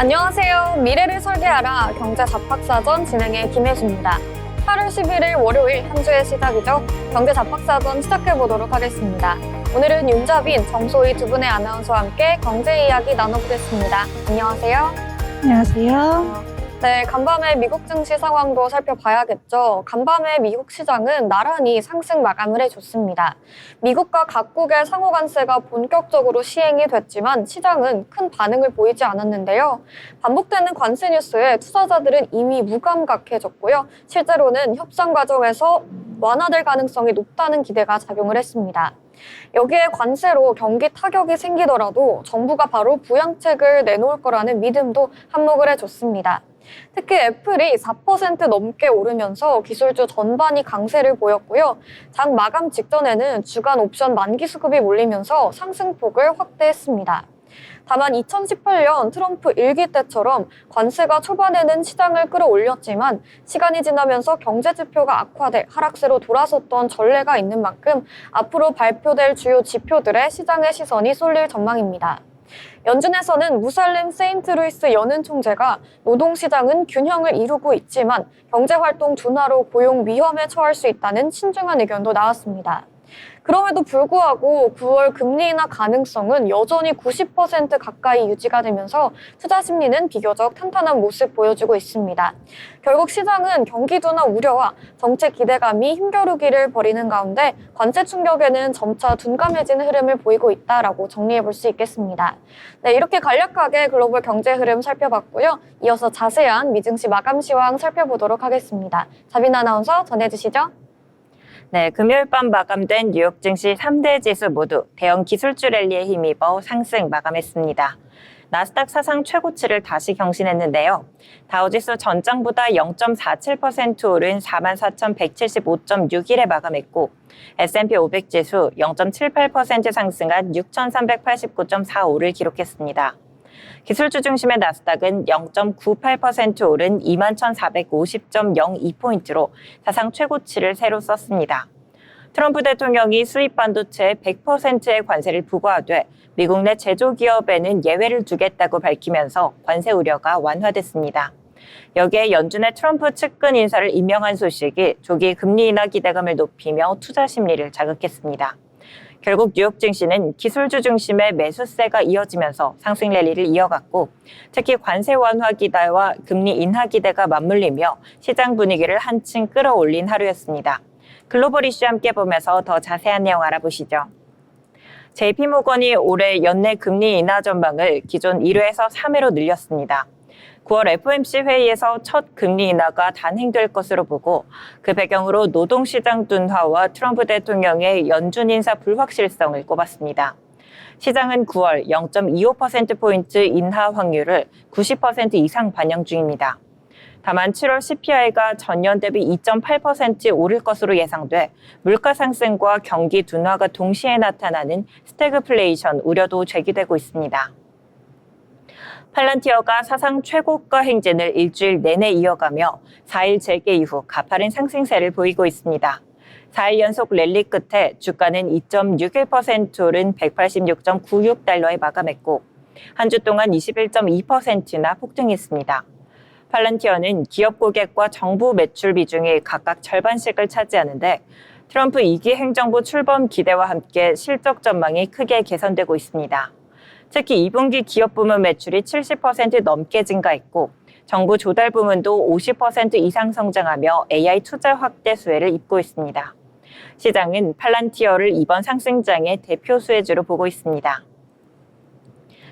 안녕하세요. 미래를 설계하라 경제 잡학사전 진행의 김혜수입니다. 8월 11일 월요일 한 주의 시작이죠. 경제 잡학사전 시작해보도록 하겠습니다. 오늘은 윤자빈, 정소희 두 분의 아나운서와 함께 경제 이야기 나눠보겠습니다. 안녕하세요. 안녕하세요. 네, 간밤에 미국 증시 상황도 살펴봐야겠죠. 간밤에 미국 시장은 나란히 상승 마감을 해줬습니다. 미국과 각국의 상호 관세가 본격적으로 시행이 됐지만 시장은 큰 반응을 보이지 않았는데요. 반복되는 관세 뉴스에 투자자들은 이미 무감각해졌고요. 실제로는 협상 과정에서 완화될 가능성이 높다는 기대가 작용을 했습니다. 여기에 관세로 경기 타격이 생기더라도 정부가 바로 부양책을 내놓을 거라는 믿음도 한몫을 해줬습니다. 특히 애플이 4% 넘게 오르면서 기술주 전반이 강세를 보였고요. 장 마감 직전에는 주간 옵션 만기 수급이 몰리면서 상승폭을 확대했습니다. 다만 2018년 트럼프 일기 때처럼 관세가 초반에는 시장을 끌어올렸지만 시간이 지나면서 경제 지표가 악화돼 하락세로 돌아섰던 전례가 있는 만큼 앞으로 발표될 주요 지표들의 시장의 시선이 쏠릴 전망입니다. 연준에서는 무살렘 세인트루이스 연은 총재가 노동시장은 균형을 이루고 있지만 경제활동 둔화로 고용 위험에 처할 수 있다는 신중한 의견도 나왔습니다. 그럼에도 불구하고 9월 금리 인하 가능성은 여전히 90% 가까이 유지가 되면서 투자 심리는 비교적 탄탄한 모습 보여주고 있습니다. 결국 시장은 경기 둔화 우려와 정책 기대감이 힘겨루기를 벌이는 가운데 관세 충격에는 점차 둔감해지는 흐름을 보이고 있다라고 정리해 볼 수 있겠습니다. 네, 이렇게 간략하게 글로벌 경제 흐름 살펴봤고요. 이어서 자세한 미증시 마감 시황 살펴보도록 하겠습니다. 자빈 아나운서 전해주시죠. 네, 금요일 밤 마감된 뉴욕 증시 3대 지수 모두 대형 기술주 랠리에 힘입어 상승 마감했습니다. 나스닥 사상 최고치를 다시 경신했는데요. 다우지수 전장보다 0.47% 오른 44,175.61에 마감했고 S&P 500 지수 0.78% 상승한 6,389.45를 기록했습니다. 기술주 중심의 나스닥은 0.98% 오른 21,450.02포인트로 사상 최고치를 새로 썼습니다. 트럼프 대통령이 수입 반도체에 100%의 관세를 부과하되 미국 내 제조기업에는 예외를 두겠다고 밝히면서 관세 우려가 완화됐습니다. 여기에 연준의 트럼프 측근 인사를 임명한 소식이 조기 금리 인하 기대감을 높이며 투자 심리를 자극했습니다. 결국 뉴욕 증시는 기술주 중심의 매수세가 이어지면서 상승 랠리를 이어갔고 특히 관세 완화 기대와 금리 인하 기대가 맞물리며 시장 분위기를 한층 끌어올린 하루였습니다. 글로벌 이슈 함께 보면서 더 자세한 내용 알아보시죠. JP모건이 올해 연내 금리 인하 전망을 기존 1회에서 3회로 늘렸습니다. 9월 FOMC 회의에서 첫 금리 인하가 단행될 것으로 보고 그 배경으로 노동시장 둔화와 트럼프 대통령의 연준 인사 불확실성을 꼽았습니다. 시장은 9월 0.25%포인트 인하 확률을 90% 이상 반영 중입니다. 다만 7월 CPI가 전년 대비 2.8% 오를 것으로 예상돼 물가 상승과 경기 둔화가 동시에 나타나는 스태그플레이션 우려도 제기되고 있습니다. 팔란티어가 사상 최고가 행진을 일주일 내내 이어가며 4일 재개 이후 가파른 상승세를 보이고 있습니다. 4일 연속 랠리 끝에 주가는 2.61% 오른 186.96달러에 마감했고 한 주 동안 21.2%나 폭등했습니다. 팔란티어는 기업 고객과 정부 매출 비중이 각각 절반씩을 차지하는데 트럼프 2기 행정부 출범 기대와 함께 실적 전망이 크게 개선되고 있습니다. 특히 2분기 기업 부문 매출이 70% 넘게 증가했고 정부 조달 부문도 50% 이상 성장하며 AI 투자 확대 수혜를 입고 있습니다. 시장은 팔란티어를 이번 상승장의 대표 수혜주로 보고 있습니다.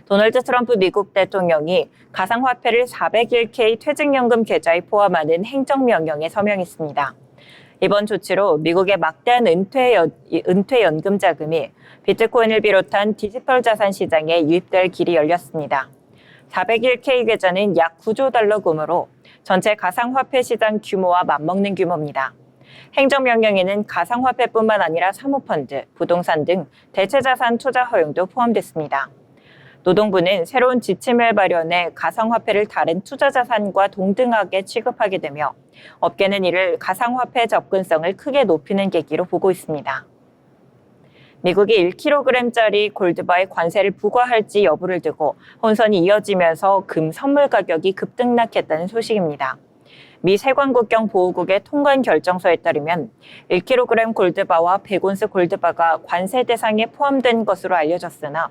도널드 트럼프 미국 대통령이 가상화폐를 401k 퇴직연금 계좌에 포함하는 행정명령에 서명했습니다. 이번 조치로 미국의 막대한 은퇴연금 자금이 비트코인을 비롯한 디지털 자산 시장에 유입될 길이 열렸습니다. 401k 계좌는 약 9조 달러 규모로 전체 가상화폐 시장 규모와 맞먹는 규모입니다. 행정명령에는 가상화폐뿐만 아니라 사모펀드, 부동산 등 대체자산 투자 허용도 포함됐습니다. 노동부는 새로운 지침을 발현해 가상화폐를 다른 투자자산과 동등하게 취급하게 되며 업계는 이를 가상화폐 접근성을 크게 높이는 계기로 보고 있습니다. 미국이 1kg짜리 골드바에 관세를 부과할지 여부를 두고 혼선이 이어지면서 금 선물 가격이 급등락했다는 소식입니다. 미 세관국경 보호국의 통관 결정서에 따르면 1kg 골드바와 100온스 골드바가 관세 대상에 포함된 것으로 알려졌으나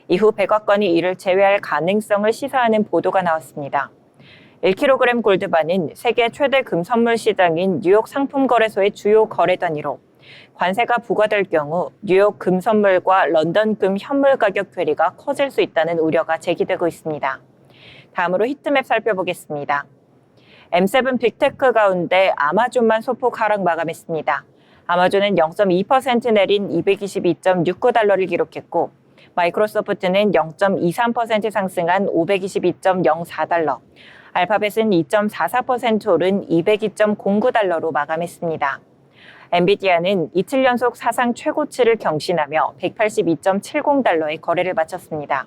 이후 백악관이 이를 제외할 가능성을 시사하는 보도가 나왔습니다. 1kg 골드바는 세계 최대 금 선물 시장인 뉴욕 상품거래소의 주요 거래 단위로 관세가 부과될 경우 뉴욕 금 선물과 런던 금 현물 가격 괴리가 커질 수 있다는 우려가 제기되고 있습니다. 다음으로 히트맵 살펴보겠습니다. M7 빅테크 가운데 아마존만 소폭 하락 마감했습니다. 아마존은 0.2% 내린 222.69달러를 기록했고 마이크로소프트는 0.23% 상승한 522.04달러, 알파벳은 2.44% 오른 202.09달러로 마감했습니다. 엔비디아는 이틀 연속 사상 최고치를 경신하며 182.70달러의 거래를 마쳤습니다.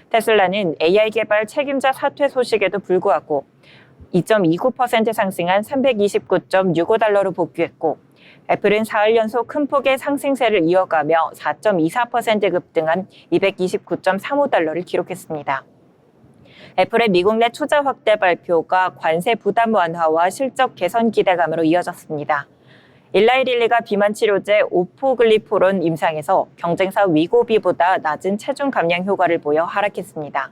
테슬라는 AI 개발 책임자 사퇴 소식에도 불구하고 2.29% 상승한 329.65달러로 복귀했고 애플은 사흘 연속 큰 폭의 상승세를 이어가며 4.24% 급등한 229.35달러를 기록했습니다. 애플의 미국 내 투자 확대 발표가 관세 부담 완화와 실적 개선 기대감으로 이어졌습니다. 일라이 릴리가 비만 치료제 오포글리포론 임상에서 경쟁사 위고비보다 낮은 체중 감량 효과를 보여 하락했습니다.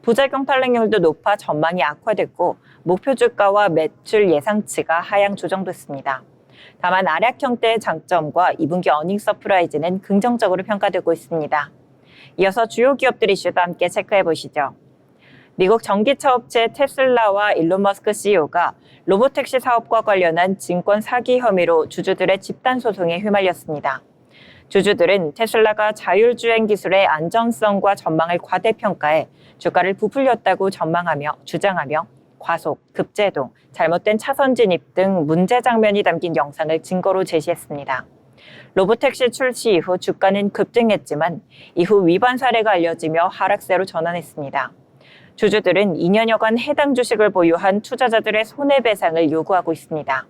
부작용 탄력률도 높아 전망이 악화됐고 목표 주가와 매출 예상치가 하향 조정됐습니다. 다만 아략 형태의 장점과 2분기 어닝 서프라이즈는 긍정적으로 평가되고 있습니다. 이어서 주요 기업들 이슈도 함께 체크해 보시죠. 미국 전기차 업체 테슬라와 일론 머스크 CEO가 로보택시 사업과 관련한 증권 사기 혐의로 주주들의 집단 소송에 휘말렸습니다. 주주들은 테슬라가 자율주행 기술의 안전성과 전망을 과대평가해 주가를 부풀렸다고 주장하며 과속, 급제동, 잘못된 차선 진입 등 문제 장면이 담긴 영상을 증거로 제시했습니다. 로보택시 출시 이후 주가는 급등했지만 이후 위반 사례가 알려지며 하락세로 전환했습니다. 주주들은 2년여간 해당 주식을 보유한 투자자들의 손해배상을 요구하고 있습니다.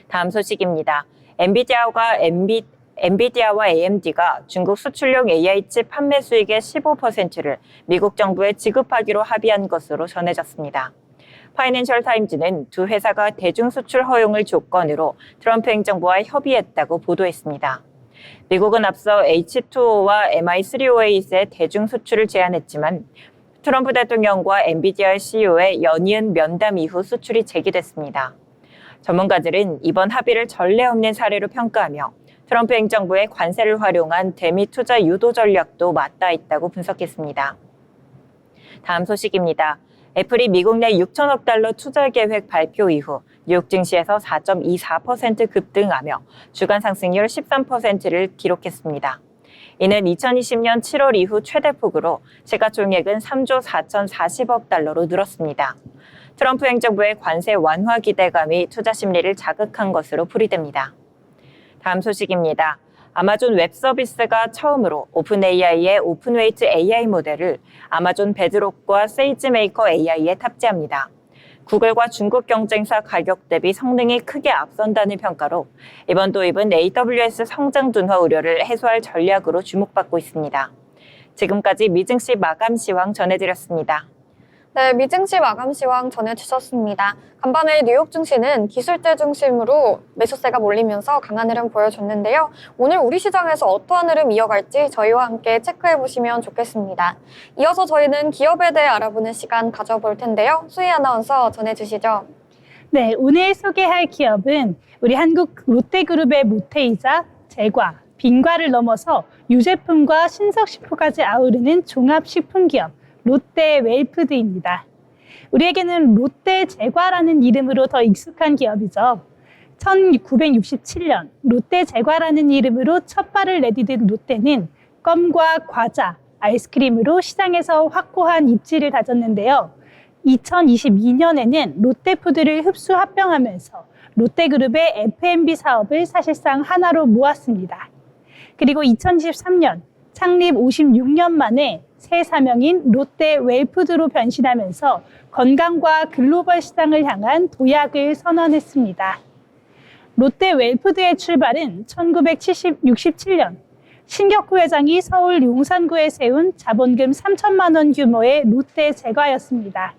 다음 소식입니다. 엔비디아와 AMD가 중국 수출용 AI 칩 판매 수익의 15%를 미국 정부에 지급하기로 합의한 것으로 전해졌습니다. 파이낸셜 타임즈는 두 회사가 대중 수출 허용을 조건으로 트럼프 행정부와 협의했다고 보도했습니다. 미국은 앞서 H2O와 MI308의 대중 수출을 제한했지만 트럼프 대통령과 엔비디아 CEO의 연이은 면담 이후 수출이 재개됐습니다. 전문가들은 이번 합의를 전례 없는 사례로 평가하며 트럼프 행정부의 관세를 활용한 대미 투자 유도 전략도 맞닿아 있다고 분석했습니다. 다음 소식입니다. 애플이 미국 내 6천억 달러 투자 계획 발표 이후 뉴욕 증시에서 4.24% 급등하며 주간 상승률 13%를 기록했습니다. 이는 2020년 7월 이후 최대폭으로 시가총액은 3조 4,040억 달러로 늘었습니다. 트럼프 행정부의 관세 완화 기대감이 투자 심리를 자극한 것으로 풀이됩니다. 다음 소식입니다. 아마존 웹 서비스가 처음으로 오픈AI의 오픈웨이트 AI 모델을 아마존 베드록과 세이지메이커 AI에 탑재합니다. 구글과 중국 경쟁사 가격 대비 성능이 크게 앞선다는 평가로 이번 도입은 AWS 성장 둔화 우려를 해소할 전략으로 주목받고 있습니다. 지금까지 미증시 마감 시황 전해드렸습니다. 네, 미증시 마감 시황 전해주셨습니다. 간밤에 뉴욕 증시는 기술주 중심으로 매수세가 몰리면서 강한 흐름 보여줬는데요. 오늘 우리 시장에서 어떠한 흐름 이어갈지 저희와 함께 체크해보시면 좋겠습니다. 이어서 저희는 기업에 대해 알아보는 시간 가져볼 텐데요. 수희 아나운서 전해주시죠. 네, 오늘 소개할 기업은 우리 한국 롯데그룹의 모테이자, 제과, 빙과를 넘어서 유제품과 신석식품까지 아우르는 종합식품기업 롯데 웰푸드입니다. 우리에게는 롯데 제과라는 이름으로 더 익숙한 기업이죠. 1967년 롯데 제과라는 이름으로 첫 발을 내디딘 롯데는 껌과 과자, 아이스크림으로 시장에서 확고한 입지를 다졌는데요. 2022년에는 롯데푸드를 흡수 합병하면서 롯데그룹의 F&B 사업을 사실상 하나로 모았습니다. 그리고 2023년 창립 56년 만에 새 사명인 롯데 웰푸드로 변신하면서 건강과 글로벌 시장을 향한 도약을 선언했습니다. 롯데 웰푸드의 출발은 1967년 신격호 회장이 서울 용산구에 세운 자본금 3천만 원 규모의 롯데 제과였습니다.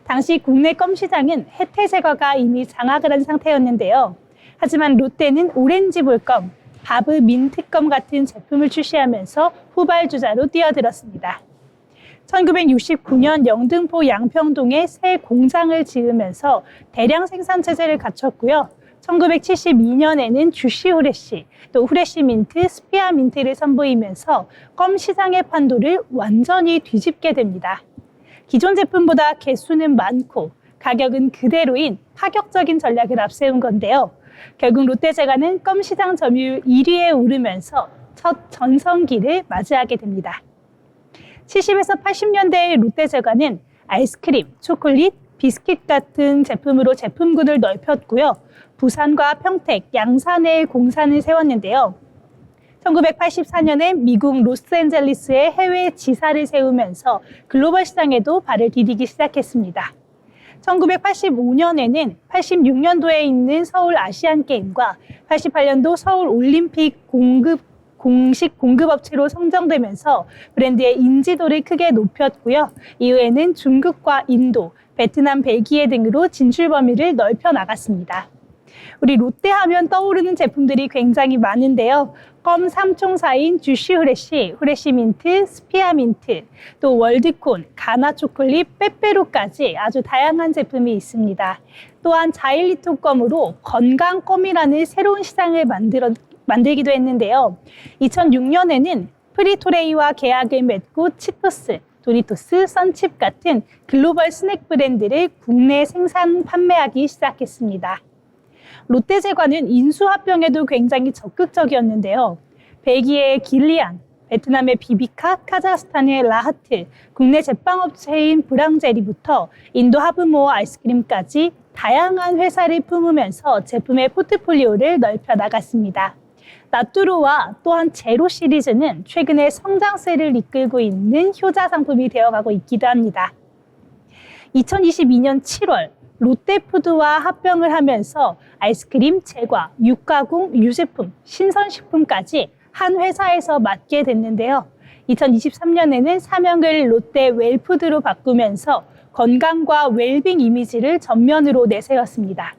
당시 국내 껌 시장은 혜태 제과가 이미 장악을 한 상태였는데요. 하지만 롯데는 오렌지볼 껌, 바브 민트껌 같은 제품을 출시하면서 후발주자로 뛰어들었습니다. 1969년 영등포 양평동에 새 공장을 지으면서 대량 생산 체제를 갖췄고요. 1972년에는 주시 후레쉬, 또 후레쉬 민트, 스피아 민트를 선보이면서 껌 시장의 판도를 완전히 뒤집게 됩니다. 기존 제품보다 개수는 많고 가격은 그대로인 파격적인 전략을 앞세운 건데요. 결국 롯데제과는 껌 시장 점유율 1위에 오르면서 첫 전성기를 맞이하게 됩니다. 70에서 80년대의 롯데제과는 아이스크림, 초콜릿, 비스킷 같은 제품으로 제품군을 넓혔고요. 부산과 평택, 양산에 공산을 세웠는데요. 1984년에 미국 로스앤젤레스에 해외 지사를 세우면서 글로벌 시장에도 발을 디디기 시작했습니다. 1985년에는 86년도에 있는 서울 아시안게임과 88년도 서울 올림픽 공식 공급업체로 선정되면서 브랜드의 인지도를 크게 높였고요. 이후에는 중국과 인도, 베트남, 벨기에 등으로 진출 범위를 넓혀 나갔습니다. 우리 롯데 하면 떠오르는 제품들이 굉장히 많은데요. 껌 3총사인 주시 후레쉬, 후레쉬 민트, 스피아 민트, 또 월드콘, 가나 초콜릿, 빼빼로까지 아주 다양한 제품이 있습니다. 또한 자일리토 껌으로 건강 껌이라는 새로운 시장을 만들기도 했는데요. 2006년에는 프리토레이와 계약을 맺고 치토스, 도리토스, 선칩 같은 글로벌 스낵 브랜드를 국내 생산 판매하기 시작했습니다. 롯데제과는 인수합병에도 굉장히 적극적이었는데요. 벨기에의 길리안, 베트남의 비비카, 카자흐스탄의 라하트, 국내 제빵업체인 브랑제리부터 인도 하브모어 아이스크림까지 다양한 회사를 품으면서 제품의 포트폴리오를 넓혀 나갔습니다. 나뚜루와 또한 제로 시리즈는 최근에 성장세를 이끌고 있는 효자 상품이 되어가고 있기도 합니다. 2022년 7월 롯데푸드와 합병을 하면서 아이스크림, 제과, 육가공, 유제품, 신선식품까지 한 회사에서 맡게 됐는데요. 2023년에는 사명을 롯데 웰푸드로 바꾸면서 건강과 웰빙 이미지를 전면으로 내세웠습니다.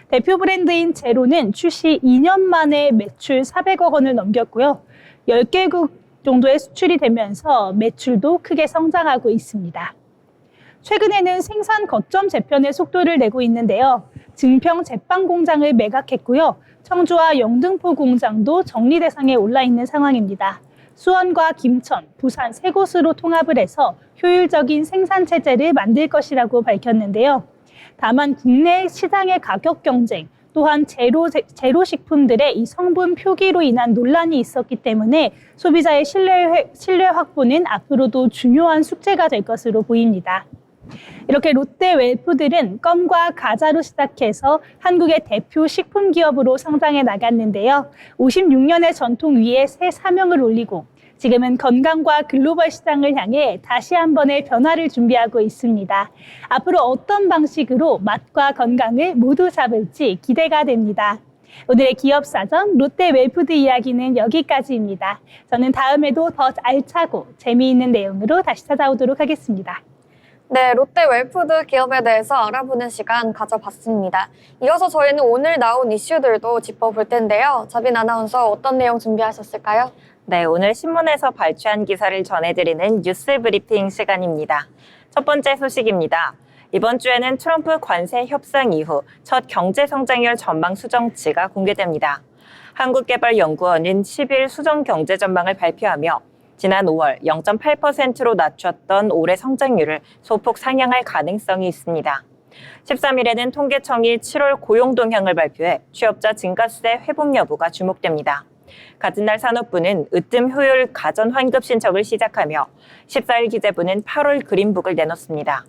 대표 브랜드인 제로는 출시 2년 만에 매출 400억 원을 넘겼고요. 10개국 정도의 수출이 되면서 매출도 크게 성장하고 있습니다. 최근에는 생산 거점 재편의 속도를 내고 있는데요. 증평 제빵 공장을 매각했고요. 청주와 영등포 공장도 정리 대상에 올라 있는 상황입니다. 수원과 김천, 부산 세 곳으로 통합을 해서 효율적인 생산 체제를 만들 것이라고 밝혔는데요. 다만 국내 시장의 가격 경쟁, 또한 제로 식품들의 이 성분 표기로 인한 논란이 있었기 때문에 소비자의 신뢰 확보는 앞으로도 중요한 숙제가 될 것으로 보입니다. 이렇게 롯데 웰푸드는 껌과 과자로 시작해서 한국의 대표 식품 기업으로 성장해 나갔는데요. 56년의 전통 위에 새 사명을 올리고 지금은 건강과 글로벌 시장을 향해 다시 한 번의 변화를 준비하고 있습니다. 앞으로 어떤 방식으로 맛과 건강을 모두 잡을지 기대가 됩니다. 오늘의 기업사전 롯데 웰푸드 이야기는 여기까지입니다. 저는 다음에도 더 알차고 재미있는 내용으로 다시 찾아오도록 하겠습니다. 네, 롯데 웰푸드 기업에 대해서 알아보는 시간 가져봤습니다. 이어서 저희는 오늘 나온 이슈들도 짚어볼 텐데요. 자빈 아나운서 어떤 내용 준비하셨을까요? 네, 오늘 신문에서 발췌한 기사를 전해드리는 뉴스 브리핑 시간입니다. 첫 번째 소식입니다. 이번 주에는 트럼프 관세 협상 이후 첫 경제 성장률 전망 수정치가 공개됩니다. 한국개발연구원은 10일 수정 경제 전망을 발표하며 지난 5월 0.8%로 낮췄던 올해 성장률을 소폭 상향할 가능성이 있습니다. 13일에는 통계청이 7월 고용 동향을 발표해 취업자 증가세 회복 여부가 주목됩니다. 같은 날 산업부는 으뜸 효율 가전 환급 신청을 시작하며 14일 기재부는 8월 그린북을 내놓습니다.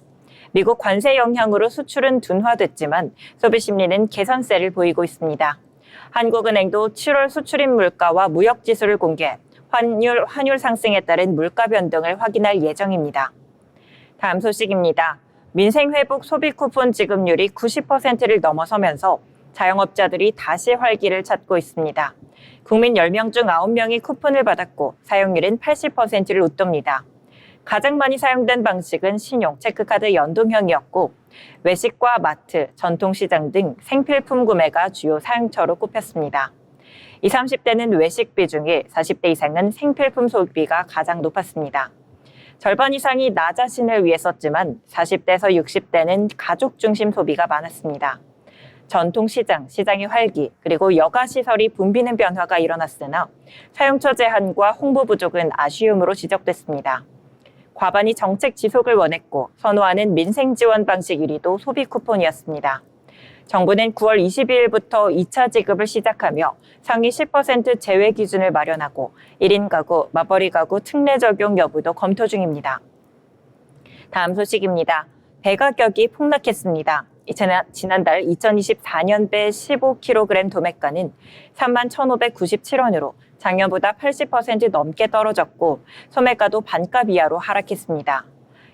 미국 관세 영향으로 수출은 둔화됐지만 소비 심리는 개선세를 보이고 있습니다. 한국은행도 7월 수출입 물가와 무역 지수를 공개, 환율 상승에 따른 물가 변동을 확인할 예정입니다. 다음 소식입니다. 민생회복 소비 쿠폰 지급률이 90%를 넘어서면서 자영업자들이 다시 활기를 찾고 있습니다. 국민 10명 중 9명이 쿠폰을 받았고 사용률은 80%를 웃돕니다. 가장 많이 사용된 방식은 신용, 체크카드 연동형이었고 외식과 마트, 전통시장 등 생필품 구매가 주요 사용처로 꼽혔습니다. 20, 30대는 외식 비중이, 40대 이상은 생필품 소비가 가장 높았습니다. 절반 이상이 나 자신을 위해 썼지만 40대에서 60대는 가족 중심 소비가 많았습니다. 전통시장, 시장의 활기, 그리고 여가시설이 붐비는 변화가 일어났으나 사용처 제한과 홍보 부족은 아쉬움으로 지적됐습니다. 과반이 정책 지속을 원했고 선호하는 민생 지원 방식 1위도 소비 쿠폰이었습니다. 정부는 9월 22일부터 2차 지급을 시작하며 상위 10% 제외 기준을 마련하고 1인 가구, 맞벌이 가구 특례 적용 여부도 검토 중입니다. 다음 소식입니다. 배 가격이 폭락했습니다. 지난달 2024년 배 15kg 도매가는 31,597원으로 작년보다 80% 넘게 떨어졌고 소매가도 반값 이하로 하락했습니다.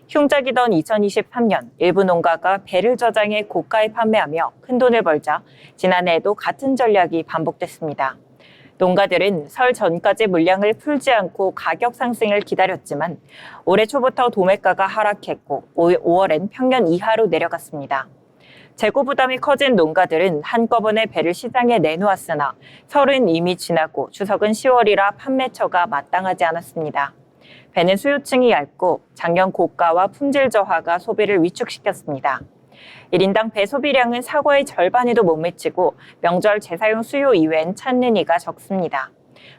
흉작이던 2023년 일부 농가가 배를 저장해 고가에 판매하며 큰돈을 벌자 지난해에도 같은 전략이 반복됐습니다. 농가들은 설 전까지 물량을 풀지 않고 가격 상승을 기다렸지만 올해 초부터 도매가가 하락했고 5월엔 평년 이하로 내려갔습니다. 재고 부담이 커진 농가들은 한꺼번에 배를 시장에 내놓았으나 설은 이미 지나고 추석은 10월이라 판매처가 마땅하지 않았습니다. 배는 수요층이 얇고 작년 고가와 품질 저하가 소비를 위축시켰습니다. 1인당 배 소비량은 사과의 절반에도 못 미치고 명절 재사용 수요 이외엔 찾는 이가 적습니다.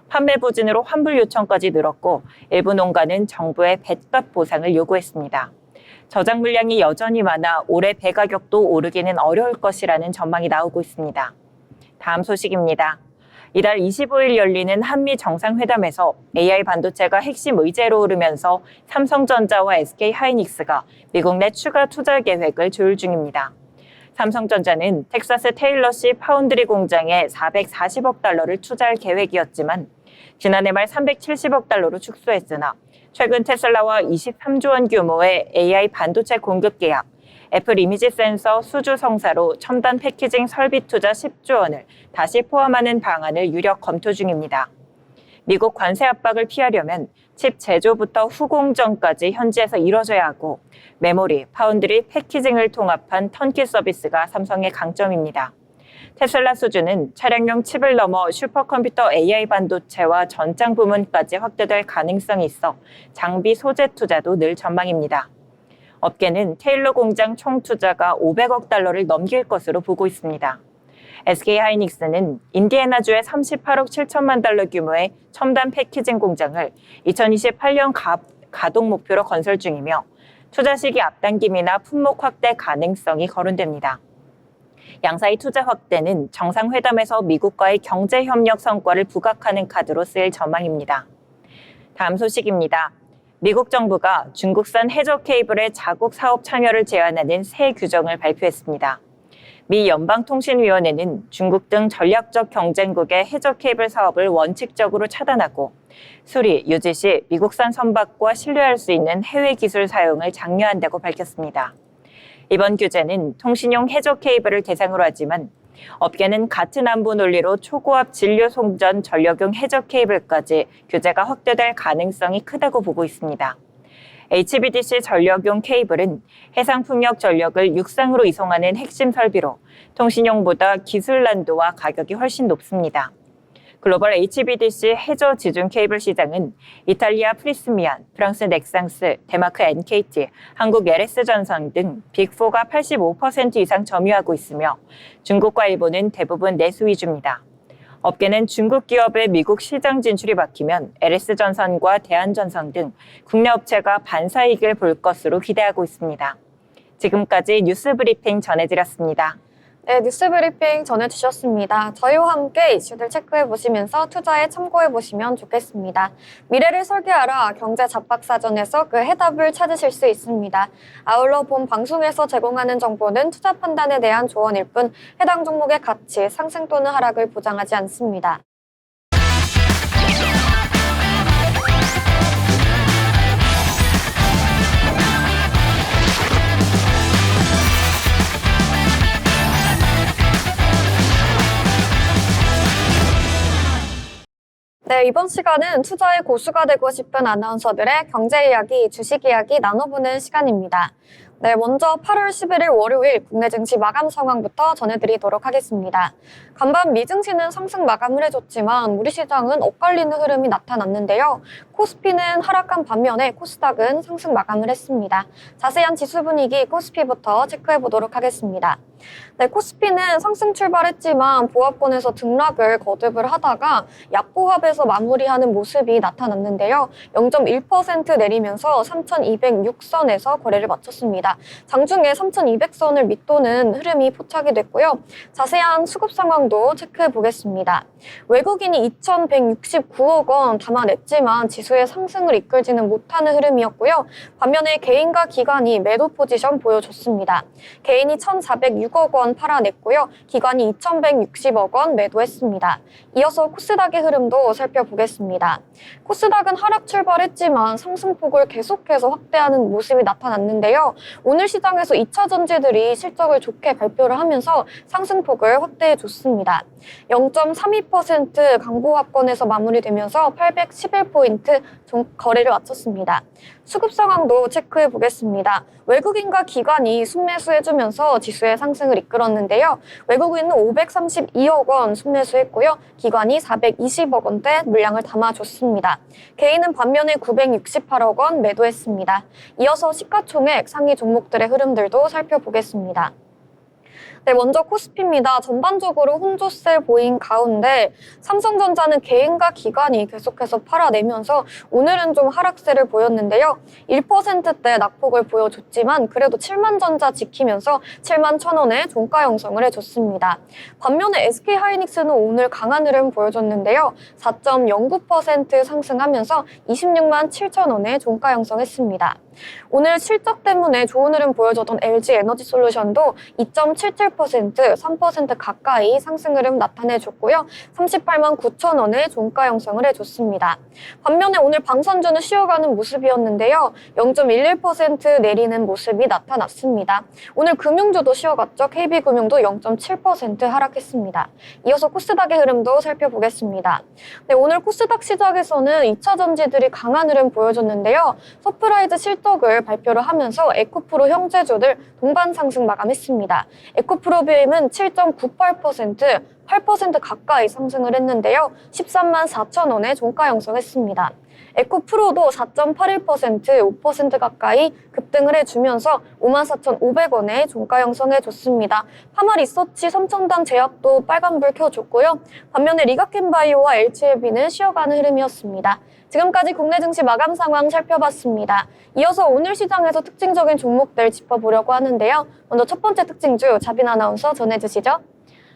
판매 부진으로 환불 요청까지 늘었고 일부 농가는 정부의 뱃값 보상을 요구했습니다. 저장 물량이 여전히 많아 올해 배 가격도 오르기는 어려울 것이라는 전망이 나오고 있습니다. 다음 소식입니다. 이달 25일 열리는 한미 정상회담에서 AI 반도체가 핵심 의제로 오르면서 삼성전자와 SK하이닉스가 미국 내 추가 투자 계획을 조율 중입니다. 삼성전자는 텍사스 테일러시 파운드리 공장에 440억 달러를 투자할 계획이었지만 지난해 말 370억 달러로 축소했으나 최근 테슬라와 23조 원 규모의 AI 반도체 공급 계약, 애플 이미지 센서 수주 성사로 첨단 패키징 설비 투자 10조 원을 다시 포함하는 방안을 유력 검토 중입니다. 미국 관세 압박을 피하려면 칩 제조부터 후공정까지 현지에서 이뤄져야 하고 메모리, 파운드리, 패키징을 통합한 턴키 서비스가 삼성의 강점입니다. 테슬라 수주는 차량용 칩을 넘어 슈퍼컴퓨터 AI 반도체와 전장 부문까지 확대될 가능성이 있어 장비 소재 투자도 늘 전망입니다. 업계는 테일러 공장 총 투자가 500억 달러를 넘길 것으로 보고 있습니다. SK하이닉스는 인디애나주의 38억 7천만 달러 규모의 첨단 패키징 공장을 2028년 가동 목표로 건설 중이며 투자 시기 앞당김이나 품목 확대 가능성이 거론됩니다. 양사의 투자 확대는 정상회담에서 미국과의 경제협력 성과를 부각하는 카드로 쓰일 전망입니다. 다음 소식입니다. 미국 정부가 중국산 해저 케이블의 자국 사업 참여를 제한하는 새 규정을 발표했습니다. 미 연방통신위원회는 중국 등 전략적 경쟁국의 해저 케이블 사업을 원칙적으로 차단하고 수리, 유지 시 미국산 선박과 신뢰할 수 있는 해외 기술 사용을 장려한다고 밝혔습니다. 이번 규제는 통신용 해저 케이블을 대상으로 하지만 업계는 같은 안보 논리로 초고압 진료 송전 전력용 해저 케이블까지 규제가 확대될 가능성이 크다고 보고 있습니다. HVDC 전력용 케이블은 해상 풍력 전력을 육상으로 이송하는 핵심 설비로 통신용보다 기술 난도와 가격이 훨씬 높습니다. 글로벌 HVDC 해저 지중 케이블 시장은 이탈리아 프리스미안, 프랑스 넥상스, 데마크 NKT, 한국 LS전선 등 빅4가 85% 이상 점유하고 있으며 중국과 일본은 대부분 내수 위주입니다. 업계는 중국 기업의 미국 시장 진출이 막히면 LS전선과 대한전선 등 국내 업체가 반사이익을 볼 것으로 기대하고 있습니다. 지금까지 뉴스 브리핑 전해드렸습니다. 네, 뉴스 브리핑 전해주셨습니다. 저희와 함께 이슈들 체크해보시면서 투자에 참고해보시면 좋겠습니다. 미래를 설계하라 경제 잡박사전에서 그 해답을 찾으실 수 있습니다. 아울러 본 방송에서 제공하는 정보는 투자 판단에 대한 조언일 뿐 해당 종목의 가치, 상승 또는 하락을 보장하지 않습니다. 네, 이번 시간은 투자의 고수가 되고 싶은 아나운서들의 경제 이야기, 주식 이야기 나눠보는 시간입니다. 네, 먼저 8월 11일 월요일 국내 증시 마감 상황부터 전해드리도록 하겠습니다. 간밤 미증시는 상승 마감을 해줬지만 우리 시장은 엇갈리는 흐름이 나타났는데요. 코스피는 하락한 반면에 코스닥은 상승 마감을 했습니다. 자세한 지수 분위기 코스피부터 체크해보도록 하겠습니다. 네, 코스피는 상승 출발했지만 보합권에서 등락을 거듭을 하다가 약보합에서 마무리하는 모습이 나타났는데요. 0.1% 내리면서 3,206선에서 거래를 마쳤습니다. 장중에 3,200선을 밑도는 흐름이 포착이 됐고요. 자세한 수급 상황도 체크해 보겠습니다. 외국인이 2,169억 원 담아냈지만 지수의 상승을 이끌지는 못하는 흐름이었고요. 반면에 개인과 기관이 매도 포지션 보여줬습니다. 개인이 1,406억 원 팔아냈고요. 기관이 2,160억 원 매도했습니다. 이어서 코스닥의 흐름도 살펴보겠습니다. 코스닥은 하락 출발했지만 상승폭을 계속해서 확대하는 모습이 나타났는데요. 오늘 시장에서 2차 전지들이 실적을 좋게 발표를 하면서 상승폭을 확대해줬습니다. 0.32% 강보합권에서 마무리되면서 811포인트 거래를 마쳤습니다. 수급 상황도 체크해 보겠습니다. 외국인과 기관이 순매수해주면서 지수의 상승을 이끌었는데요. 외국인은 532억 원 순매수했고요. 기관이 420억 원대 물량을 담아줬습니다. 개인은 반면에 968억 원 매도했습니다. 이어서 시가총액 상위 종목들의 흐름들도 살펴보겠습니다. 네, 먼저 코스피입니다. 전반적으로 혼조세 보인 가운데 삼성전자는 개인과 기관이 계속해서 팔아내면서 오늘은 좀 하락세를 보였는데요. 1%대 낙폭을 보여줬지만 그래도 7만 전자 지키면서 7만 1,000원의 종가 형성을 해줬습니다. 반면에 SK하이닉스는 오늘 강한 흐름 보여줬는데요. 4.09% 상승하면서 26만 7,000원의 종가 형성했습니다. 오늘 실적 때문에 좋은 흐름 보여줬던 LG에너지솔루션도 2.77%, 3% 가까이 상승 흐름 나타내줬고요. 38만 9,000원의 종가 형성을 해줬습니다. 반면에 오늘 방산주는 쉬어가는 모습이었는데요. 0.11% 내리는 모습이 나타났습니다. 오늘 금융주도 쉬어갔죠. KB금융도 0.7% 하락했습니다. 이어서 코스닥의 흐름도 살펴보겠습니다. 네, 오늘 코스닥 시작에서는 2차 전지들이 강한 흐름 보여줬는데요. 서프라이즈 실적을 발표를 하면서 에코프로 형제주들 동반 상승 마감했습니다. 에코프로비엠은 7.98%, 8% 가까이 상승을 했는데요. 13만 4,000원의 종가 형성했습니다. 에코프로도 4.81%, 5% 가까이 급등을 해주면서 54,500원의 종가 형성해줬습니다. 파마리서치 섬청당 제약도 빨간불 켜줬고요. 반면에 리가켄바이오와 LG에비는 쉬어가는 흐름이었습니다. 지금까지 국내 증시 마감 상황 살펴봤습니다. 이어서 오늘 시장에서 특징적인 종목들 짚어보려고 하는데요. 먼저 첫 번째 특징주 자빈 아나운서 전해주시죠.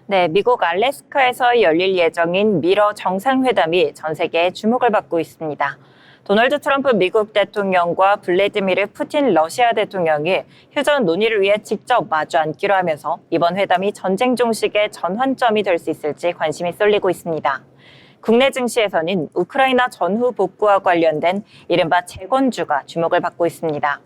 네, 미국 알래스카에서 열릴 예정인 미러 정상회담이 전 세계의 주목을 받고 있습니다. 도널드 트럼프 미국 대통령과 블라디미르 푸틴 러시아 대통령이 휴전 논의를 위해 직접 마주 앉기로 하면서 이번 회담이 전쟁 종식의 전환점이 될 수 있을지 관심이 쏠리고 있습니다. 국내 증시에서는 우크라이나 전후 복구와 관련된 이른바 재건주가 주목을 받고 있습니다.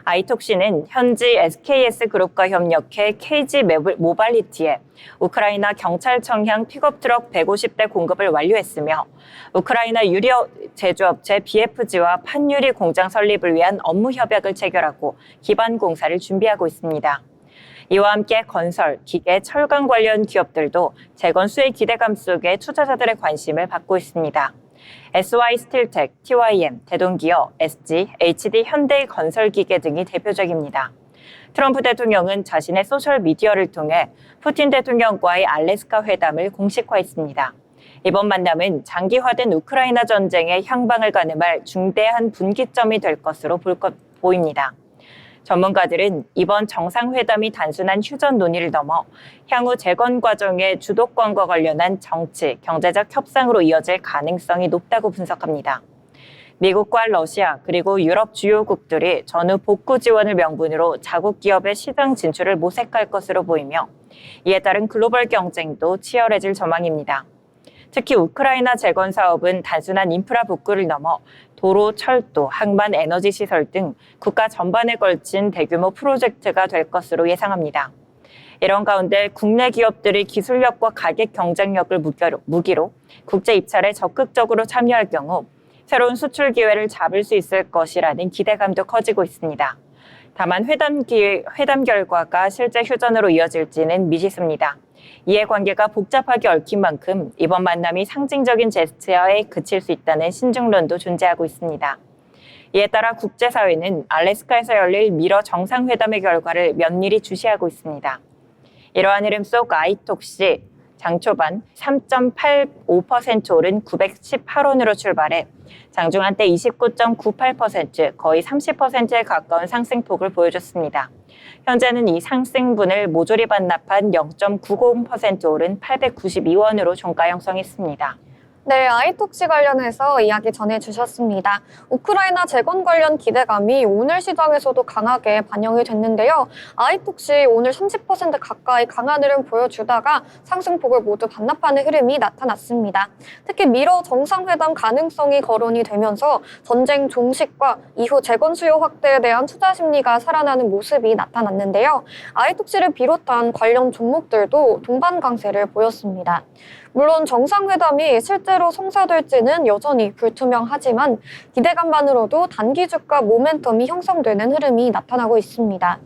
아이톡시는 현지 SKS 그룹과 협력해 KG 모빌리티에 우크라이나 경찰청향 픽업트럭 150대 공급을 완료했으며 우크라이나 유료 제조업체 BFG와 판유리 공장 설립을 위한 업무 협약을 체결하고 기반 공사를 준비하고 있습니다. 이와 함께 건설, 기계, 철강 관련 기업들도 재건 수혜 기대감 속에 투자자들의 관심을 받고 있습니다. SY스틸텍, TYM, 대동기업, SG, HD, 현대건설기계 등이 대표적입니다. 트럼프 대통령은 자신의 소셜미디어를 통해 푸틴 대통령과의 알래스카 회담을 공식화했습니다. 이번 만남은 장기화된 우크라이나 전쟁의 향방을 가늠할 중대한 분기점이 될 것으로 보입니다. 전문가들은 이번 정상회담이 단순한 휴전 논의를 넘어 향후 재건 과정의 주도권과 관련한 정치, 경제적 협상으로 이어질 가능성이 높다고 분석합니다. 미국과 러시아 그리고 유럽 주요국들이 전후 복구 지원을 명분으로 자국 기업의 시장 진출을 모색할 것으로 보이며 이에 따른 글로벌 경쟁도 치열해질 전망입니다. 특히 우크라이나 재건 사업은 단순한 인프라 복구를 넘어 도로, 철도, 항만, 에너지 시설 등 국가 전반에 걸친 대규모 프로젝트가 될 것으로 예상합니다. 이런 가운데 국내 기업들이 기술력과 가격 경쟁력을 무기로 국제 입찰에 적극적으로 참여할 경우 새로운 수출 기회를 잡을 수 있을 것이라는 기대감도 커지고 있습니다. 다만 회담 결과가 실제 휴전으로 이어질지는 미지수입니다. 이해관계가 복잡하게 얽힌 만큼 이번 만남이 상징적인 제스처에 그칠 수 있다는 신중론도 존재하고 있습니다. 이에 따라 국제사회는 알래스카에서 열릴 미러 정상회담의 결과를 면밀히 주시하고 있습니다. 이러한 흐름 속 아이톡시 장 초반 3.85% 오른 918원으로 출발해 장중 한때 29.98% 거의 30%에 가까운 상승폭을 보여줬습니다. 현재는 이 상승분을 모조리 반납한 0.90% 오른 892원으로 종가 형성했습니다. 네, 아이톡시 관련해서 이야기 전해주셨습니다. 우크라이나 재건 관련 기대감이 오늘 시장에서도 강하게 반영이 됐는데요. 아이톡시 오늘 30% 가까이 강한 흐름 보여주다가 상승폭을 모두 반납하는 흐름이 나타났습니다. 특히 미러 정상회담 가능성이 거론이 되면서 전쟁 종식과 이후 재건 수요 확대에 대한 투자 심리가 살아나는 모습이 나타났는데요. 아이톡시를 비롯한 관련 종목들도 동반 강세를 보였습니다. 물론 정상회담이 실제로 성사될지는 여전히 불투명하지만 기대감만으로도 단기 주가 모멘텀이 형성되는 흐름이 나타나고 있습니다.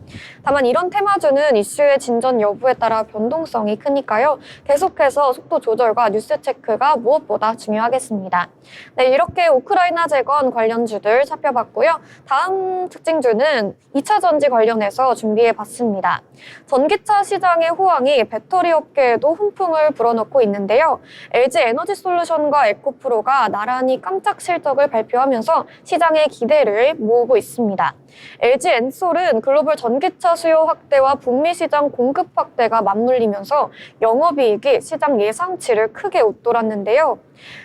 다만 이런 테마주는 이슈의 진전 여부에 따라 변동성이 크니까요. 계속해서 속도 조절과 뉴스 체크가 무엇보다 중요하겠습니다. 네, 이렇게 우크라이나 재건 관련주들 살펴봤고요. 다음 특징주는 2차 전지 관련해서 준비해봤습니다. 전기차 시장의 호황이 배터리 업계에도 훈풍을 불어넣고 있는데요. LG 에너지솔루션과 에코프로가 나란히 깜짝 실적을 발표하면서 시장의 기대를 모으고 있습니다. LG 엔솔은 글로벌 전기차 수요 확대와 북미 시장 공급 확대가 맞물리면서 영업이익이 시장 예상치를 크게 웃돌았는데요.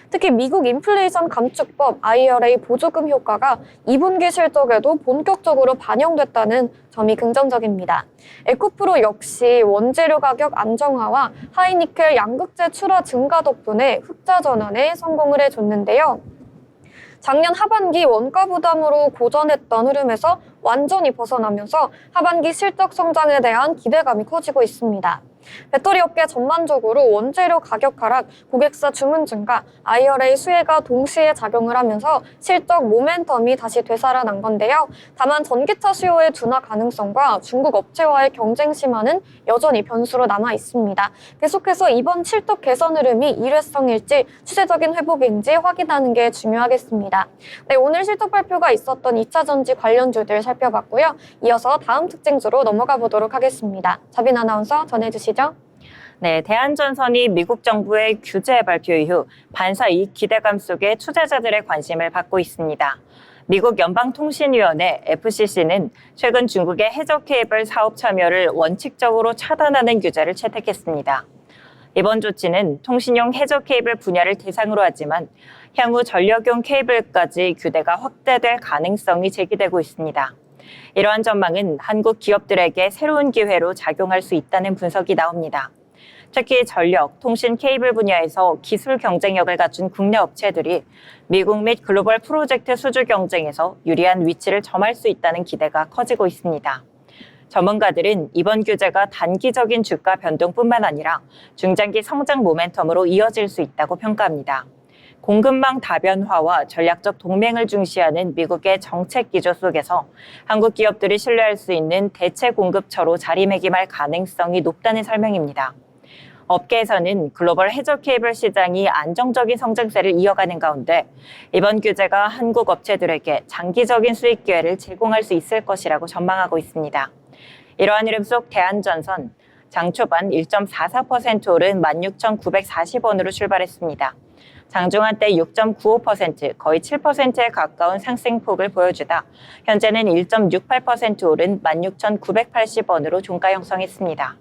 특히 미국 인플레이션 감축법 IRA 보조금 효과가 2분기 실적에도 본격적으로 반영됐다는 점이 긍정적입니다. 에코프로 역시 원재료 가격 안정화와 하이니켈 양극재 출하 증가 덕분에 흑자 전환에 성공을 해줬는데요. 작년 하반기 원가 부담으로 고전했던 흐름에서 완전히 벗어나면서 하반기 실적 성장에 대한 기대감이 커지고 있습니다. 배터리 업계 전반적으로 원재료 가격 하락, 고객사 주문 증가, IRA 수혜가 동시에 작용을 하면서 실적 모멘텀이 다시 되살아난 건데요. 다만 전기차 수요의 둔화 가능성과 중국 업체와의 경쟁 심화는 여전히 변수로 남아 있습니다. 계속해서 이번 실적 개선 흐름이 일회성일지 추세적인 회복인지 확인하는 게 중요하겠습니다. 네, 오늘 실적 발표가 있었던 2차 전지 관련주들 살펴봤고요. 이어서 다음 특징주로 넘어가 보도록 하겠습니다. 자빈 아나운서 전해주시죠. 네, 대한전선이 미국 정부의 규제 발표 이후 반사 이익 기대감 속에 투자자들의 관심을 받고 있습니다. 미국 연방통신위원회 FCC는 최근 중국의 해저 케이블 사업 참여를 원칙적으로 차단하는 규제를 채택했습니다. 이번 조치는 통신용 해저 케이블 분야를 대상으로 하지만 향후 전력용 케이블까지 규제가 확대될 가능성이 제기되고 있습니다. 이러한 전망은 한국 기업들에게 새로운 기회로 작용할 수 있다는 분석이 나옵니다. 특히 전력, 통신 케이블 분야에서 기술 경쟁력을 갖춘 국내 업체들이 미국 및 글로벌 프로젝트 수주 경쟁에서 유리한 위치를 점할 수 있다는 기대가 커지고 있습니다. 전문가들은 이번 규제가 단기적인 주가 변동뿐만 아니라 중장기 성장 모멘텀으로 이어질 수 있다고 평가합니다. 공급망 다변화와 전략적 동맹을 중시하는 미국의 정책 기조 속에서 한국 기업들이 신뢰할 수 있는 대체 공급처로 자리매김할 가능성이 높다는 설명입니다. 업계에서는 글로벌 해저 케이블 시장이 안정적인 성장세를 이어가는 가운데 이번 규제가 한국 업체들에게 장기적인 수익 기회를 제공할 수 있을 것이라고 전망하고 있습니다. 이러한 흐름 속 대한전선 장 초반 1.44% 오른 16,940원으로 출발했습니다. 장중 한때 6.95% 거의 7%에 가까운 상승폭을 보여주다 현재는 1.68% 오른 16,980원으로 종가 형성했습니다.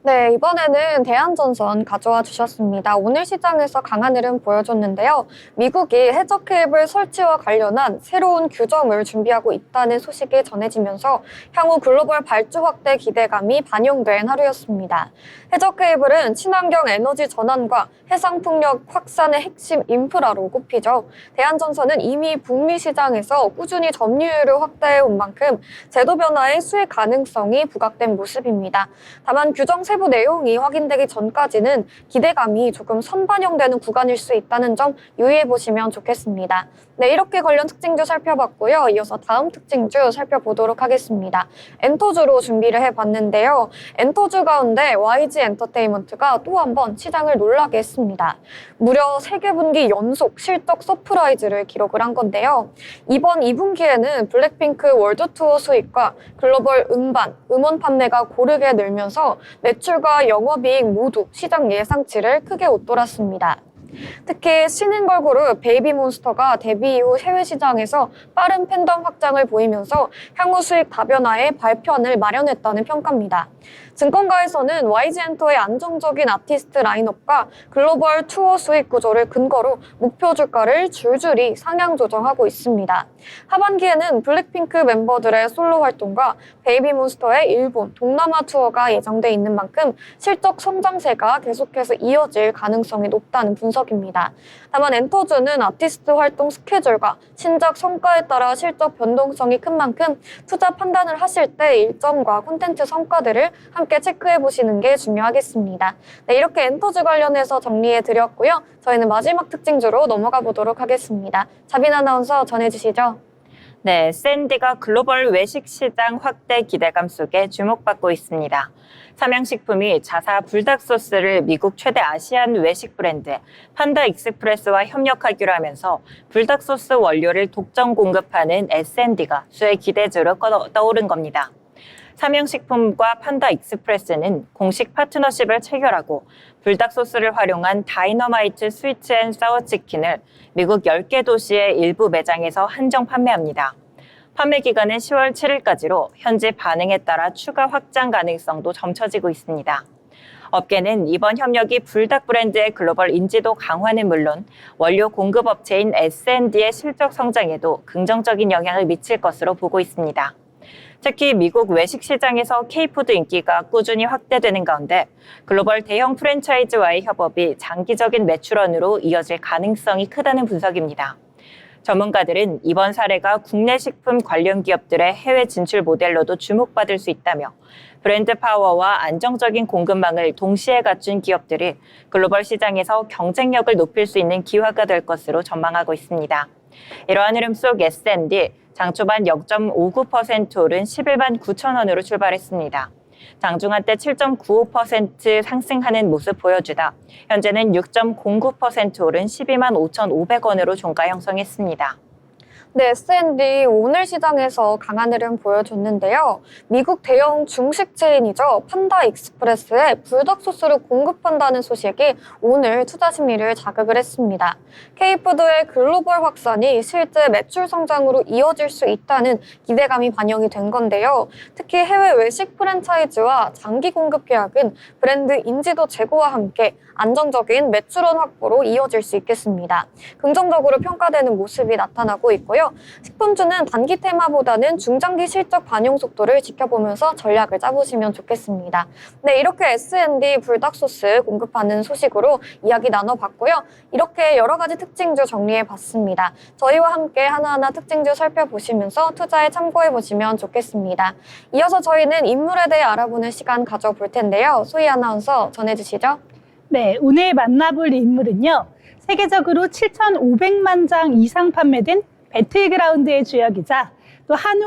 네, 이번에는 대한전선 가져와 주셨습니다. 오늘 시장에서 강한 흐름 보여줬는데요. 미국이 해저 케이블 설치와 관련한 새로운 규정을 준비하고 있다는 소식이 전해지면서 향후 글로벌 발주 확대 기대감이 반영된 하루였습니다. 해저 케이블은 친환경 에너지 전환과 해상 풍력 확산의 핵심 인프라로 꼽히죠. 대한전선은 이미 북미 시장에서 꾸준히 점유율을 확대해 온 만큼 제도 변화의 수혜 가능성이 부각된 모습입니다. 다만 규정 세부 내용이 확인되기 전까지는 기대감이 조금 선반영되는 구간일 수 있다는 점 유의해 보시면 좋겠습니다. 네, 이렇게 관련 특징주 살펴봤고요. 이어서 다음 특징주 살펴보도록 하겠습니다. 엔터주로 준비를 해봤는데요. 엔터주 가운데 YG 엔터테인먼트가 또 한 번 시장을 놀라게 했습니다. 무려 3개분기 연속 실적 서프라이즈를 기록을 한 건데요. 이번 2분기에는 블랙핑크 월드 투어 수익과 글로벌 음원 판매가 고르게 늘면서 매출과 영업이익 모두 시장 예상치를 크게 웃돌았습니다. 특히 신인 걸그룹 베이비몬스터가 데뷔 이후 해외 시장에서 빠른 팬덤 확장을 보이면서 향후 수익 다변화에 발판을 마련했다는 평가입니다. 증권가에서는 YG엔터의 안정적인 아티스트 라인업과 글로벌 투어 수익 구조를 근거로 목표 주가를 줄줄이 상향 조정하고 있습니다. 하반기에는 블랙핑크 멤버들의 솔로 활동과 베이비몬스터의 일본, 동남아 투어가 예정돼 있는 만큼 실적 성장세가 계속해서 이어질 가능성이 높다는 분석입니다. 다만 엔터주는 아티스트 활동 스케줄과 신작 성과에 따라 실적 변동성이 큰 만큼 투자 판단을 하실 때 일정과 콘텐츠 성과들을 함께 체크해 보시는 게 중요하겠습니다. 네, 이렇게 엔터주 관련해서 정리해 드렸고요. 저희는 마지막 특징주로 넘어가 보도록 하겠습니다. 자빈 아나운서 전해주시죠. 네, 샌디가 글로벌 외식 시장 확대 기대감 속에 주목받고 있습니다. 삼양식품이 자사 불닭 소스를 미국 최대 아시안 외식 브랜드 판다 익스프레스와 협력하기로 하면서 불닭 소스 원료를 독점 공급하는 S&D가 수의 기대주로 떠오른 겁니다. 삼양식품과 판다 익스프레스는 공식 파트너십을 체결하고 불닭 소스를 활용한 다이너마이트 스위트 앤 사워 치킨을 미국 10개 도시의 일부 매장에서 한정 판매합니다. 판매 기간은 10월 7일까지로 현지 반응에 따라 추가 확장 가능성도 점쳐지고 있습니다. 업계는 이번 협력이 불닭 브랜드의 글로벌 인지도 강화는 물론 원료 공급 업체인 S&D의 실적 성장에도 긍정적인 영향을 미칠 것으로 보고 있습니다. 특히 미국 외식 시장에서 K푸드 인기가 꾸준히 확대되는 가운데 글로벌 대형 프랜차이즈와의 협업이 장기적인 매출원으로 이어질 가능성이 크다는 분석입니다. 전문가들은 이번 사례가 국내 식품 관련 기업들의 해외 진출 모델로도 주목받을 수 있다며 브랜드 파워와 안정적인 공급망을 동시에 갖춘 기업들이 글로벌 시장에서 경쟁력을 높일 수 있는 기회가 될 것으로 전망하고 있습니다. 이러한 흐름 속 S&D 장 초반 0.59% 오른 11만 9천 원으로 출발했습니다. 장중한 때 7.95% 상승하는 모습 보여주다 현재는 6.09% 오른 12만 5,500원으로 종가 형성했습니다. 네, S&D 오늘 시장에서 강한 흐름 보여줬는데요. 미국 대형 중식 체인이죠. 판다 익스프레스에 불닭 소스를 공급한다는 소식이 오늘 투자 심리를 자극을 했습니다. K푸드의 글로벌 확산이 실제 매출 성장으로 이어질 수 있다는 기대감이 반영이 된 건데요. 특히 해외 외식 프랜차이즈와 장기 공급 계약은 브랜드 인지도 제고와 함께 안정적인 매출원 확보로 이어질 수 있겠습니다. 긍정적으로 평가되는 모습이 나타나고 있고요. 식품주는 단기 테마보다는 중장기 실적 반영 속도를 지켜보면서 전략을 짜보시면 좋겠습니다. 네, 이렇게 S&D 불닭소스 공급하는 소식으로 이야기 나눠봤고요. 이렇게 여러 가지 특징주 정리해봤습니다. 저희와 함께 하나하나 특징주 살펴보시면서 투자에 참고해보시면 좋겠습니다. 이어서 저희는 인물에 대해 알아보는 시간 가져볼 텐데요. 소희 아나운서 전해주시죠. 네, 오늘 만나볼 인물은요. 세계적으로 7,500만 장 이상 판매된 배틀그라운드의 주역이자 또 한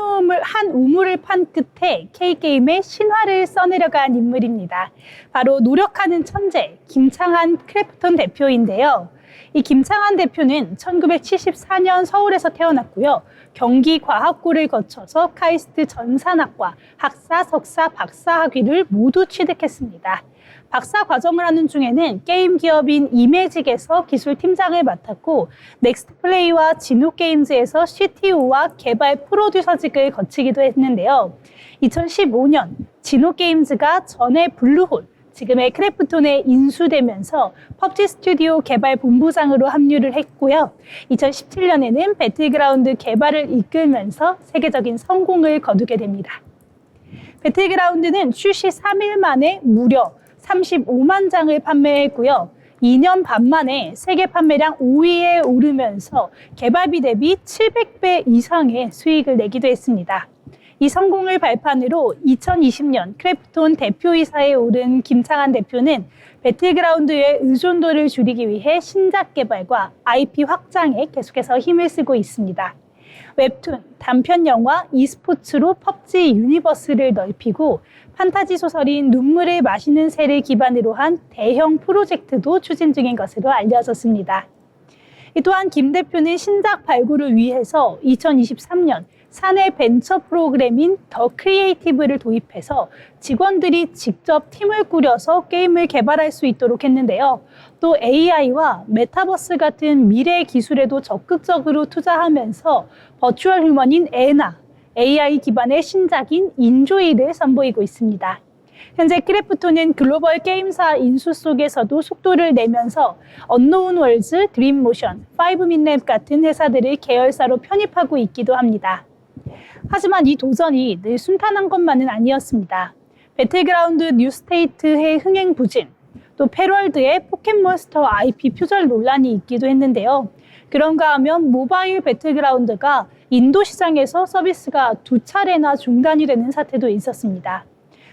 우물을 판 끝에 K게임의 신화를 써내려간 인물입니다. 바로 노력하는 천재 김창한 크래프톤 대표인데요. 이 김창한 대표는 1974년 서울에서 태어났고요. 경기과학고를 거쳐서 카이스트 전산학과 학사, 석사, 박사 학위를 모두 취득했습니다. 박사 과정을 하는 중에는 게임 기업인 이매직에서 기술팀장을 맡았고 넥스트플레이와 진우게임즈에서 CTO와 개발 프로듀서직을 거치기도 했는데요. 2015년 진우게임즈가 전에 블루홀, 지금의 크래프톤에 인수되면서 펍지 스튜디오 개발 본부장으로 합류를 했고요. 2017년에는 배틀그라운드 개발을 이끌면서 세계적인 성공을 거두게 됩니다. 배틀그라운드는 출시 3일 만에 무려 35만 장을 판매했고요. 2년 반 만에 세계 판매량 5위에 오르면서 개발비 대비 700배 이상의 수익을 내기도 했습니다. 이 성공을 발판으로 2020년 크래프톤 대표이사에 오른 김창한 대표는 배틀그라운드의 의존도를 줄이기 위해 신작 개발과 IP 확장에 계속해서 힘을 쓰고 있습니다. 웹툰, 단편 영화, e스포츠로 펍지 유니버스를 넓히고 판타지 소설인 눈물을 마시는 새를 기반으로 한 대형 프로젝트도 추진 중인 것으로 알려졌습니다. 또한 김 대표는 신작 발굴을 위해서 2023년 사내 벤처 프로그램인 더 크리에이티브를 도입해서 직원들이 직접 팀을 꾸려서 게임을 개발할 수 있도록 했는데요. 또 AI와 메타버스 같은 미래 기술에도 적극적으로 투자하면서 버추얼 휴먼인 애나, AI 기반의 신작인 인조이를 선보이고 있습니다. 현재 크래프톤은 글로벌 게임사 인수 속에서도 속도를 내면서 언노운 월즈, 드림모션, 5민랩 같은 회사들을 계열사로 편입하고 있기도 합니다. 하지만 이 도전이 늘 순탄한 것만은 아니었습니다. 배틀그라운드 뉴스테이트의 흥행 부진, 또 패럴드의 포켓몬스터 IP 표절 논란이 있기도 했는데요. 그런가 하면 모바일 배틀그라운드가 인도 시장에서 서비스가 2차례나 중단이 되는 사태도 있었습니다.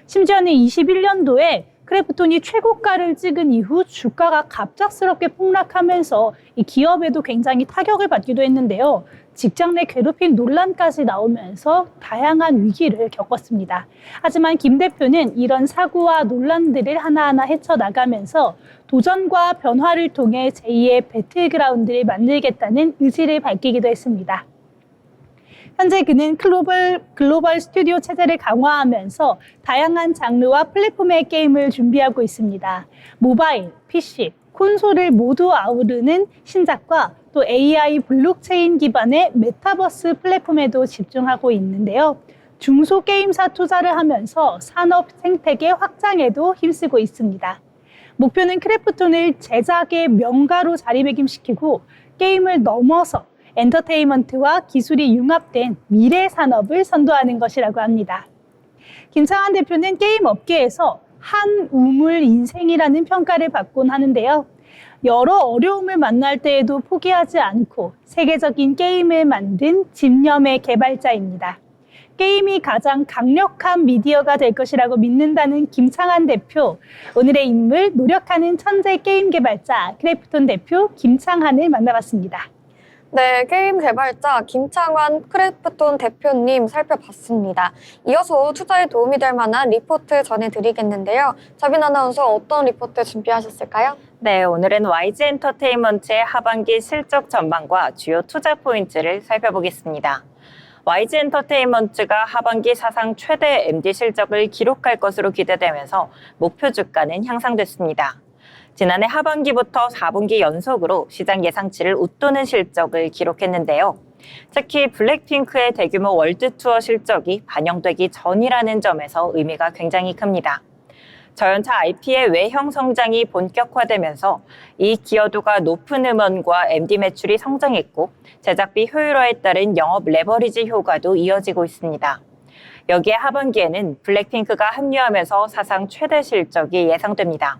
심지어는 21년도에 크래프톤이 최고가를 찍은 이후 주가가 갑작스럽게 폭락하면서 이 기업에도 굉장히 타격을 받기도 했는데요. 직장 내 괴롭힘 논란까지 나오면서 다양한 위기를 겪었습니다. 하지만 김 대표는 이런 사고와 논란들을 하나하나 헤쳐나가면서 도전과 변화를 통해 제2의 배틀그라운드를 만들겠다는 의지를 밝히기도 했습니다. 현재 그는 글로벌 스튜디오 체제를 강화하면서 다양한 장르와 플랫폼의 게임을 준비하고 있습니다. 모바일, PC, 콘솔을 모두 아우르는 신작과 또 AI 블록체인 기반의 메타버스 플랫폼에도 집중하고 있는데요. 중소게임사 투자를 하면서 산업 생태계 확장에도 힘쓰고 있습니다. 목표는 크래프톤을 제작의 명가로 자리매김시키고 게임을 넘어서 엔터테인먼트와 기술이 융합된 미래 산업을 선도하는 것이라고 합니다. 김창한 대표는 게임 업계에서 한 우물 인생이라는 평가를 받곤 하는데요. 여러 어려움을 만날 때에도 포기하지 않고 세계적인 게임을 만든 집념의 개발자입니다. 게임이 가장 강력한 미디어가 될 것이라고 믿는다는 김창한 대표. 오늘의 인물, 노력하는 천재 게임 개발자 크래프톤 대표 김창한을 만나봤습니다. 네, 게임 개발자 김창환 크래프톤 대표님 살펴봤습니다. 이어서 투자에 도움이 될 만한 리포트 전해드리겠는데요. 자빈 아나운서 어떤 리포트 준비하셨을까요? 네, 오늘은 YG 엔터테인먼트의 하반기 실적 전망과 주요 투자 포인트를 살펴보겠습니다. YG 엔터테인먼트가 하반기 사상 최대 MD 실적을 기록할 것으로 기대되면서 목표 주가는 향상됐습니다. 지난해 하반기부터 4분기 연속으로 시장 예상치를 웃도는 실적을 기록했는데요. 특히 블랙핑크의 대규모 월드 투어 실적이 반영되기 전이라는 점에서 의미가 굉장히 큽니다. 저연차 IP의 외형 성장이 본격화되면서 이 기여도가 높은 음원과 MD 매출이 성장했고 제작비 효율화에 따른 영업 레버리지 효과도 이어지고 있습니다. 여기에 하반기에는 블랙핑크가 합류하면서 사상 최대 실적이 예상됩니다.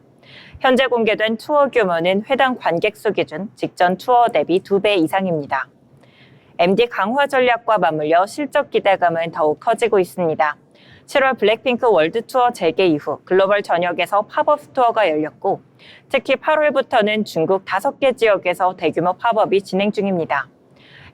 현재 공개된 투어 규모는 회당 관객 수 기준 직전 투어 대비 2배 이상입니다. MD 강화 전략과 맞물려 실적 기대감은 더욱 커지고 있습니다. 7월 블랙핑크 월드 투어 재개 이후 글로벌 전역에서 팝업 스토어가 열렸고 특히 8월부터는 중국 5개 지역에서 대규모 팝업이 진행 중입니다.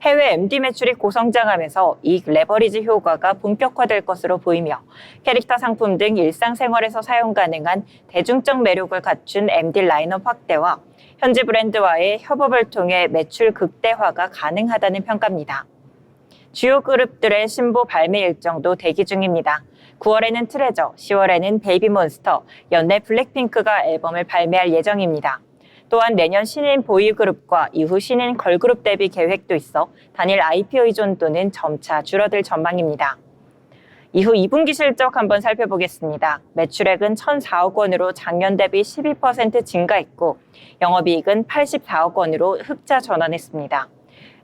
해외 MD 매출이 고성장하면서 이익 레버리지 효과가 본격화될 것으로 보이며 캐릭터 상품 등 일상생활에서 사용 가능한 대중적 매력을 갖춘 MD 라인업 확대와 현지 브랜드와의 협업을 통해 매출 극대화가 가능하다는 평가입니다. 주요 그룹들의 신보 발매 일정도 대기 중입니다. 9월에는 트레저, 10월에는 베이비몬스터, 연내 블랙핑크가 앨범을 발매할 예정입니다. 또한 내년 신인 보이그룹과 이후 신인 걸그룹 데뷔 계획도 있어 단일 IP 의존도는 점차 줄어들 전망입니다. 이후 2분기 실적 한번 살펴보겠습니다. 매출액은 1,004억 원으로 작년 대비 12% 증가했고 영업이익은 84억 원으로 흑자 전환했습니다.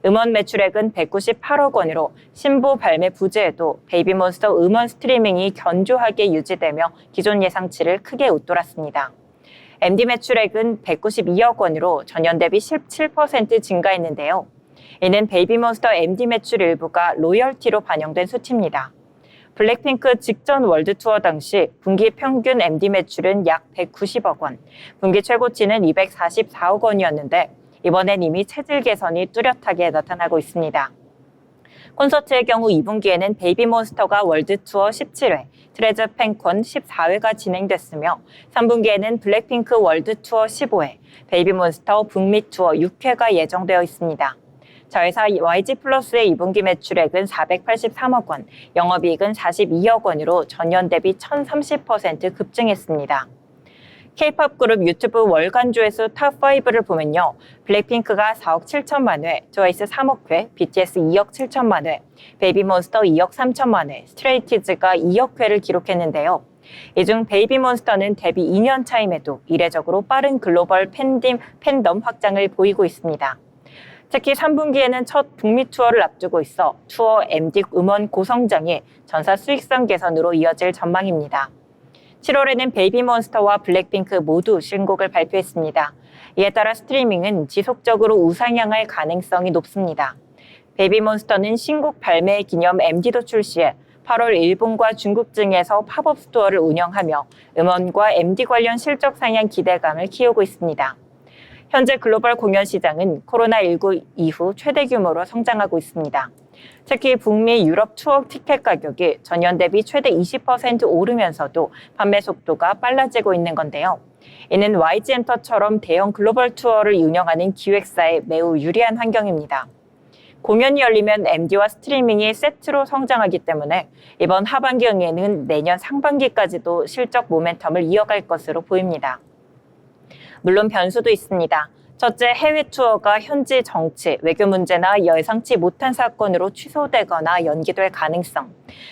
음원 매출액은 198억 원으로 신보 발매 부재에도 베이비몬스터 음원 스트리밍이 견조하게 유지되며 기존 예상치를 크게 웃돌았습니다. MD 매출액은 192억 원으로 전년 대비 17% 증가했는데요. 이는 베이비몬스터 MD 매출 일부가 로열티로 반영된 수치입니다. 블랙핑크 직전 월드 투어 당시 분기 평균 MD 매출은 약 190억 원, 분기 최고치는 244억 원이었는데 이번엔 이미 체질 개선이 뚜렷하게 나타나고 있습니다. 콘서트의 경우 2분기에는 베이비몬스터가 월드 투어 17회, 트레저 팬콘 14회가 진행됐으며 3분기에는 블랙핑크 월드 투어 15회, 베이비몬스터 북미 투어 6회가 예정되어 있습니다. 자회사 YG 플러스의 2분기 매출액은 483억 원, 영업이익은 42억 원으로 전년 대비 1030% 급증했습니다. K-팝 그룹 유튜브 월간 조회수 탑5를 보면요. 블랙핑크가 4억 7천만 회, 트와이스 3억 회, BTS 2억 7천만 회, 베이비몬스터 2억 3천만 회, 스트레이키즈가 2억 회를 기록했는데요. 이 중 베이비몬스터는 데뷔 2년 차임에도 이례적으로 빠른 글로벌 팬덤 확장을 보이고 있습니다. 특히 3분기에는 첫 북미 투어를 앞두고 있어 투어 MD 음원 고성장이 전사 수익성 개선으로 이어질 전망입니다. 7월에는 베이비몬스터와 블랙핑크 모두 신곡을 발표했습니다. 이에 따라 스트리밍은 지속적으로 우상향할 가능성이 높습니다. 베이비몬스터는 신곡 발매 기념 MD도 출시해 8월 일본과 중국 등에서 팝업 스토어를 운영하며 음원과 MD 관련 실적 상향 기대감을 키우고 있습니다. 현재 글로벌 공연 시장은 코로나19 이후 최대 규모로 성장하고 있습니다. 특히 북미 유럽 투어 티켓 가격이 전년 대비 최대 20% 오르면서도 판매 속도가 빨라지고 있는 건데요. 이는 YG엔터처럼 대형 글로벌 투어를 운영하는 기획사에 매우 유리한 환경입니다. 공연이 열리면 MD와 스트리밍이 세트로 성장하기 때문에 이번 하반기에는 내년 상반기까지도 실적 모멘텀을 이어갈 것으로 보입니다. 물론 변수도 있습니다. 첫째, 해외 투어가 현지 정치, 외교 문제나 예상치 못한 사건으로 취소되거나 연기될 가능성.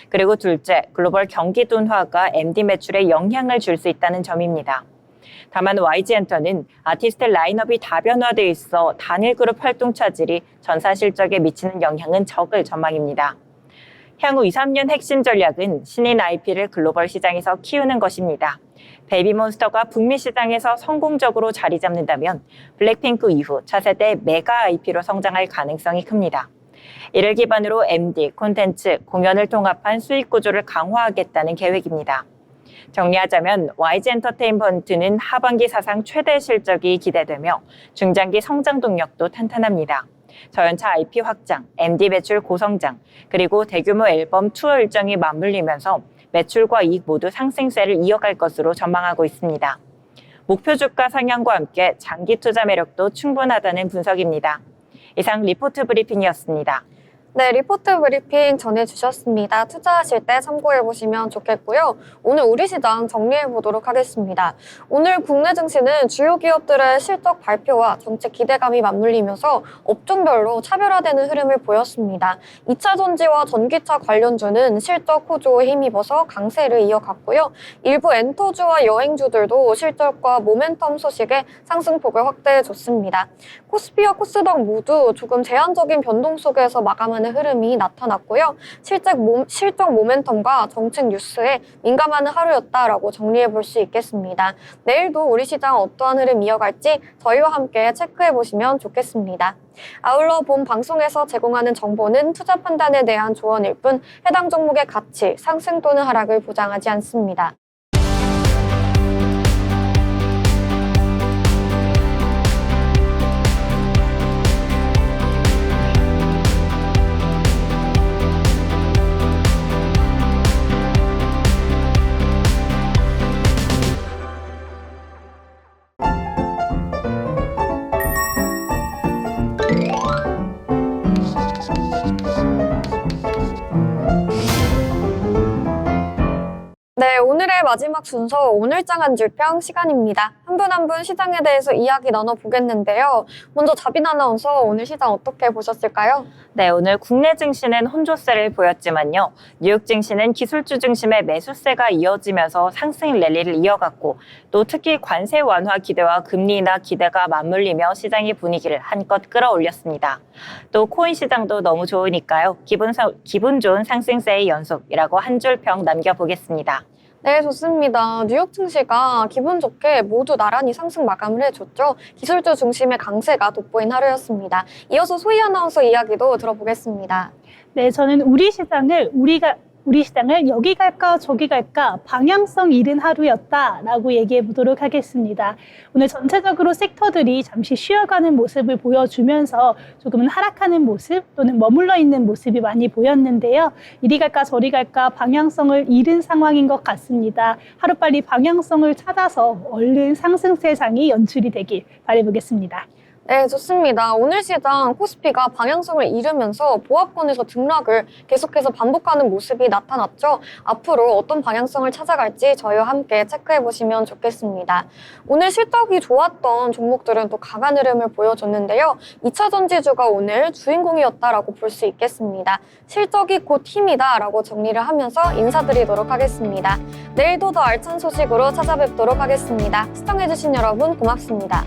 그리고 둘째, 글로벌 경기 둔화가 MD 매출에 영향을 줄 수 있다는 점입니다. 다만 YG엔터는 아티스트 라인업이 다변화되어 있어 단일 그룹 활동 차질이 전사 실적에 미치는 영향은 적을 전망입니다. 향후 2, 3년 핵심 전략은 신인 IP를 글로벌 시장에서 키우는 것입니다. 베이비몬스터가 북미 시장에서 성공적으로 자리 잡는다면 블랙핑크 이후 차세대 메가 IP로 성장할 가능성이 큽니다. 이를 기반으로 MD, 콘텐츠, 공연을 통합한 수익 구조를 강화하겠다는 계획입니다. 정리하자면 YG 엔터테인먼트는 하반기 사상 최대 실적이 기대되며 중장기 성장 동력도 탄탄합니다. 저연차 IP 확장, MD 매출 고성장, 그리고 대규모 앨범 투어 일정이 맞물리면서 매출과 이익 모두 상승세를 이어갈 것으로 전망하고 있습니다. 목표 주가 상향과 함께 장기 투자 매력도 충분하다는 분석입니다. 이상 리포트 브리핑이었습니다. 네, 리포트 브리핑 전해주셨습니다. 투자하실 때 참고해보시면 좋겠고요. 오늘 우리 시장 정리해보도록 하겠습니다. 오늘 국내 증시는 주요 기업들의 실적 발표와 정책 기대감이 맞물리면서 업종별로 차별화되는 흐름을 보였습니다. 2차 전지와 전기차 관련주는 실적 호조에 힘입어서 강세를 이어갔고요. 일부 엔터주와 여행주들도 실적과 모멘텀 소식에 상승폭을 확대해줬습니다. 코스피와 코스닥 모두 조금 제한적인 변동 속에서 마감하는 흐름이 나타났고요. 실적 모멘텀과 정책 뉴스에 민감한 하루였다라고 정리해 볼 수 있겠습니다. 내일도 우리 시장 어떠한 흐름 이어갈지 저희와 함께 체크해 보시면 좋겠습니다. 아울러 본 방송에서 제공하는 정보는 투자 판단에 대한 조언일 뿐 해당 종목의 가치, 상승 또는 하락을 보장하지 않습니다. 네, 오늘의 마지막 순서 오늘장 한 줄평 시간입니다. 한 분 한 분 시장에 대해서 이야기 나눠보겠는데요. 먼저 자빈 아나운서 오늘 시장 어떻게 보셨을까요? 네, 오늘 국내 증시는 혼조세를 보였지만요. 뉴욕 증시는 기술주 중심의 매수세가 이어지면서 상승 랠리를 이어갔고 또 특히 관세 완화 기대와 금리 인하 기대가 맞물리며 시장의 분위기를 한껏 끌어올렸습니다. 또 코인 시장도 너무 좋으니까요. 기분 좋은 상승세의 연속이라고 한 줄 평 남겨보겠습니다. 네, 좋습니다. 뉴욕 증시가 기분 좋게 모두 나란히 상승 마감을 해줬죠. 기술주 중심의 강세가 돋보인 하루였습니다. 이어서 소희 아나운서 이야기도 들어보겠습니다. 네, 저는 우리 시장을 여기 갈까 저기 갈까 방향성 잃은 하루였다라고 얘기해 보도록 하겠습니다. 오늘 전체적으로 섹터들이 잠시 쉬어가는 모습을 보여주면서 조금은 하락하는 모습 또는 머물러 있는 모습이 많이 보였는데요. 이리 갈까 저리 갈까 방향성을 잃은 상황인 것 같습니다. 하루빨리 방향성을 찾아서 얼른 상승세 장이 연출이 되길 바라보겠습니다. 네, 좋습니다. 오늘 시장 코스피가 방향성을 잃으면서 보합권에서 등락을 계속해서 반복하는 모습이 나타났죠. 앞으로 어떤 방향성을 찾아갈지 저희와 함께 체크해 보시면 좋겠습니다. 오늘 실적이 좋았던 종목들은 또 강한 흐름을 보여줬는데요. 2차 전지주가 오늘 주인공이었다라고 볼 수 있겠습니다. 실적이 곧 힘이다라고 정리를 하면서 인사드리도록 하겠습니다. 내일도 더 알찬 소식으로 찾아뵙도록 하겠습니다. 시청해주신 여러분 고맙습니다.